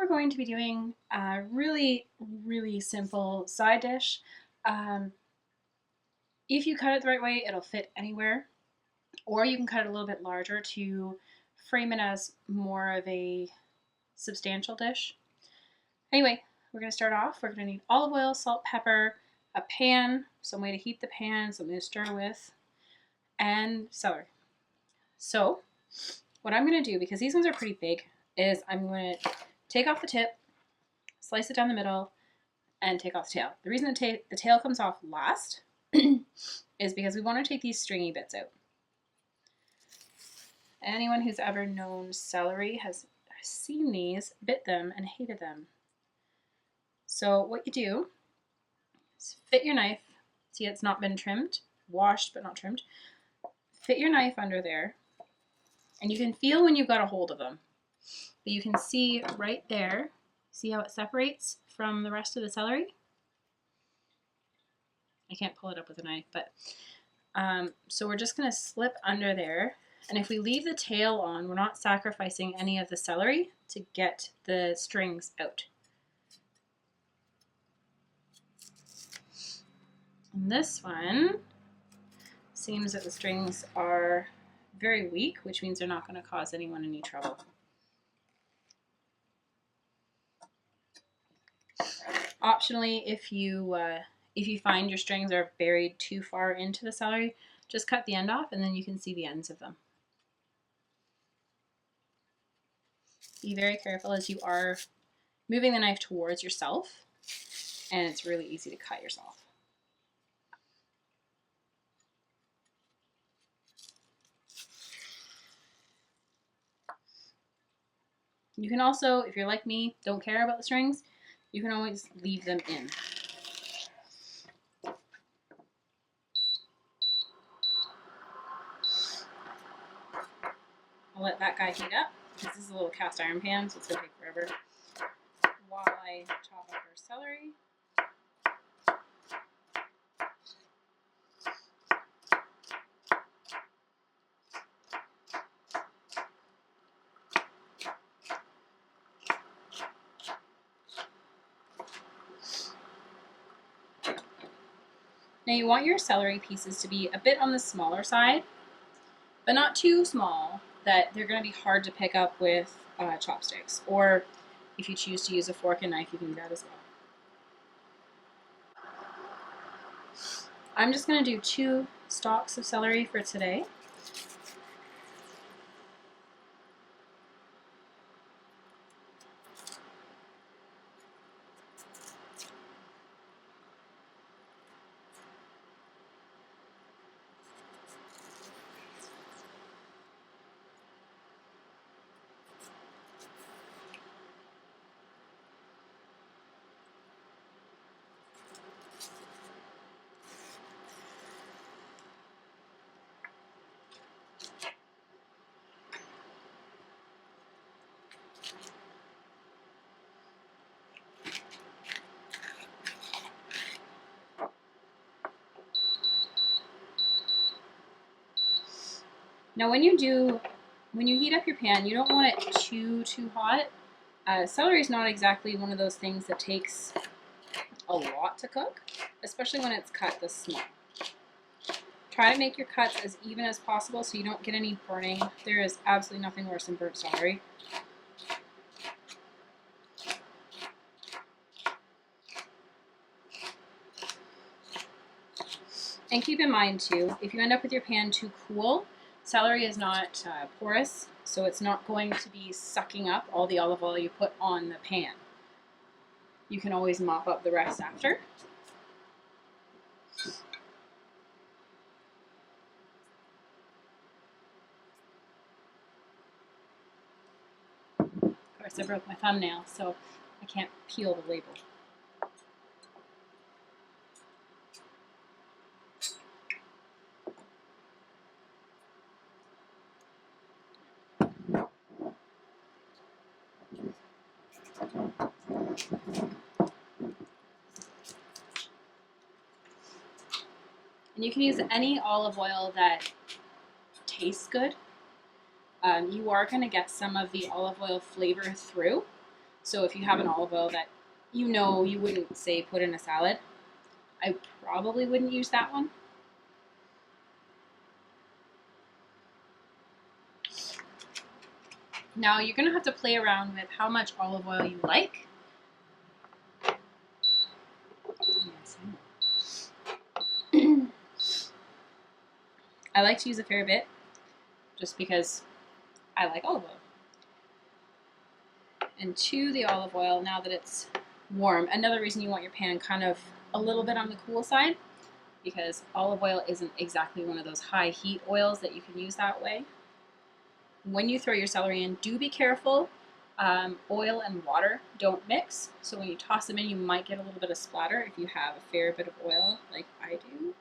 we're going to be doing a really, really simple side dish. Um, if you cut it the right way, it'll fit anywhere, or you can cut it a little bit larger to frame it as more of a substantial dish. Anyway, we're going to start off. We're going to need olive oil, salt, pepper, a pan, some way to heat the pan, something to stir with, and celery. So what I'm going to do, because these ones are pretty big, is I'm going to take off the tip, slice it down the middle, and take off the tail. The reason the tail comes off last is because we want to take these stringy bits out. Anyone who's ever known celery has seen these, bit them, and hated them. So what you do is fit your knife. See, it's not been trimmed, washed but not trimmed. Fit your knife under there, and you can feel when you've got a hold of them. But you can see right there, see how it separates from the rest of the celery? I can't pull it up with a knife, but so we're just going to slip under there. And if we leave the tail on, we're not sacrificing any of the celery to get the strings out. And this one seems that the strings are very weak, which means they're not going to cause anyone any trouble. Optionally, if you find your strings are buried too far into the celery, just cut the end off and then you can see the ends of them. Be very careful as you are moving the knife towards yourself, and it's really easy to cut yourself. You can also, if you're like me, don't care about the strings, you can always leave them in. I'll let that guy heat up, because this is a little cast iron pan, so it's going to take forever. While I chop up our celery. Now you want your celery pieces to be a bit on the smaller side, but not too small that they're going to be hard to pick up with chopsticks. Or if you choose to use a fork and knife, you can do that as well. I'm just going to do 2 stalks of celery for today. Now when you heat up your pan, you don't want it too hot. Celery is not exactly one of those things that takes a lot to cook, especially when it's cut this small. Try to make your cuts as even as possible so you don't get any burning. There is absolutely nothing worse than burnt celery. And keep in mind too, if you end up with your pan too cool, celery is not porous, so it's not going to be sucking up all the olive oil you put on the pan. You can always mop up the rest after. Of course, I broke my thumbnail, so I can't peel the label. And you can use any olive oil that tastes good. You are going to get some of the olive oil flavor through. So if you have an olive oil that you know you wouldn't say put in a salad, I probably wouldn't use that one. Now you're going to have to play around with how much olive oil you like. I like to use a fair bit just because I like olive oil. And to the olive oil, now that it's warm, another reason you want your pan kind of a little bit on the cool side, because olive oil isn't exactly one of those high heat oils that you can use that way. When you throw your celery in, do be careful. Oil and water don't mix, so when you toss them in, you might get a little bit of splatter if you have a fair bit of oil like I do.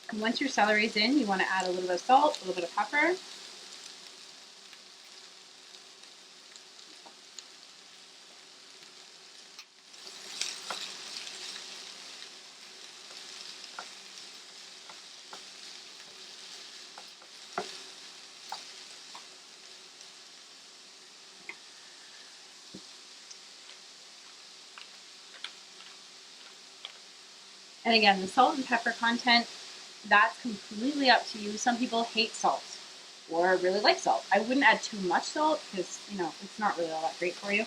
And once your celery's in, you want to add a little bit of salt, a little bit of pepper. And again, the salt and pepper content, that's completely up to you. Some people hate salt or really like salt. I wouldn't add too much salt because, you know, it's not really all that great for you.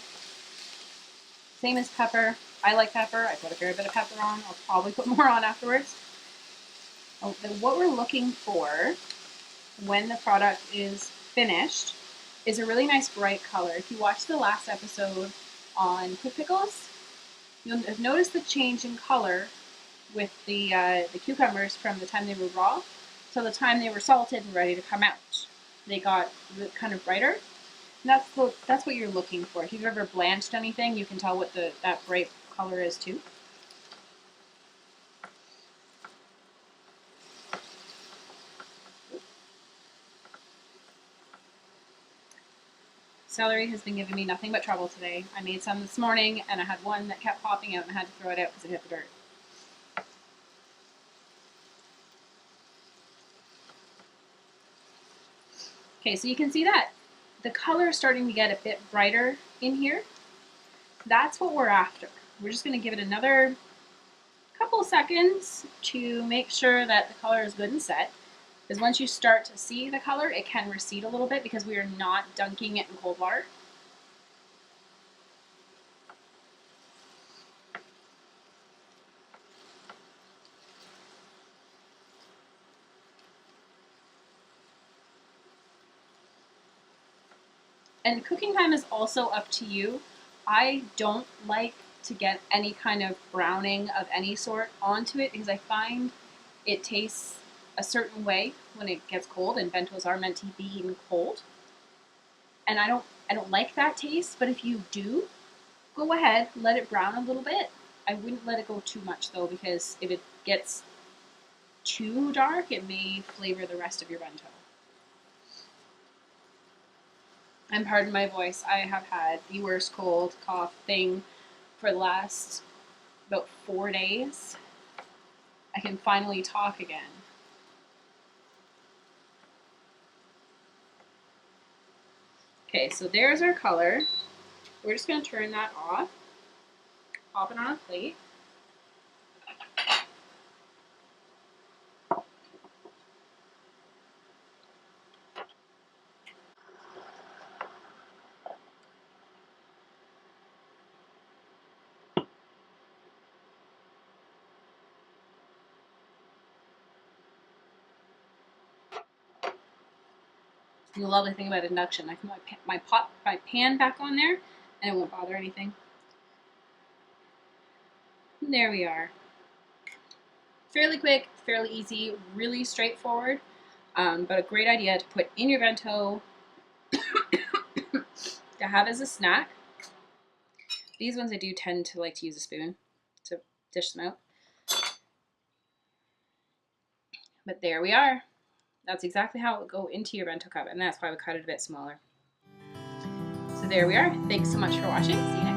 Same as pepper. I like pepper. I put a fair bit of pepper on. I'll probably put more on afterwards. What we're looking for when the product is finished is a really nice bright color. If you watched the last episode on quick pickles, you'll notice the change in color with the cucumbers from the time they were raw till the time they were salted and ready to come out. They got kind of brighter. And that's what you're looking for. If you've ever blanched anything, you can tell what that bright color is too. Celery has been giving me nothing but trouble today. I made some this morning, and I had one that kept popping out, and I had to throw it out because it hit the dirt. Okay, so you can see that the color is starting to get a bit brighter in here. That's what we're after. We're just going to give it another couple seconds to make sure that the color is good and set. Because once you start to see the color, it can recede a little bit because we are not dunking it in cold water. And cooking time is also up to you. I don't like to get any kind of browning of any sort onto it because I find it tastes a certain way when it gets cold, and bentos are meant to be eaten cold. And I don't like that taste, but if you do, go ahead, let it brown a little bit. I wouldn't let it go too much though, because if it gets too dark, it may flavor the rest of your bento. And pardon my voice, I have had the worst cold cough thing for the last about 4 days. I can finally talk again. Okay, so there's our color. We're just going to turn that off, pop it on a plate. And the lovely thing about induction, I can put my pan back on there and it won't bother anything. And there we are. Fairly quick, fairly easy, really straightforward, but a great idea to put in your bento to have as a snack. These ones I do tend to like to use a spoon to dish them out. But there we are. That's exactly how it would go into your bento cup, and that's why we cut it a bit smaller. So there we are. Thanks so much for watching. See you next time.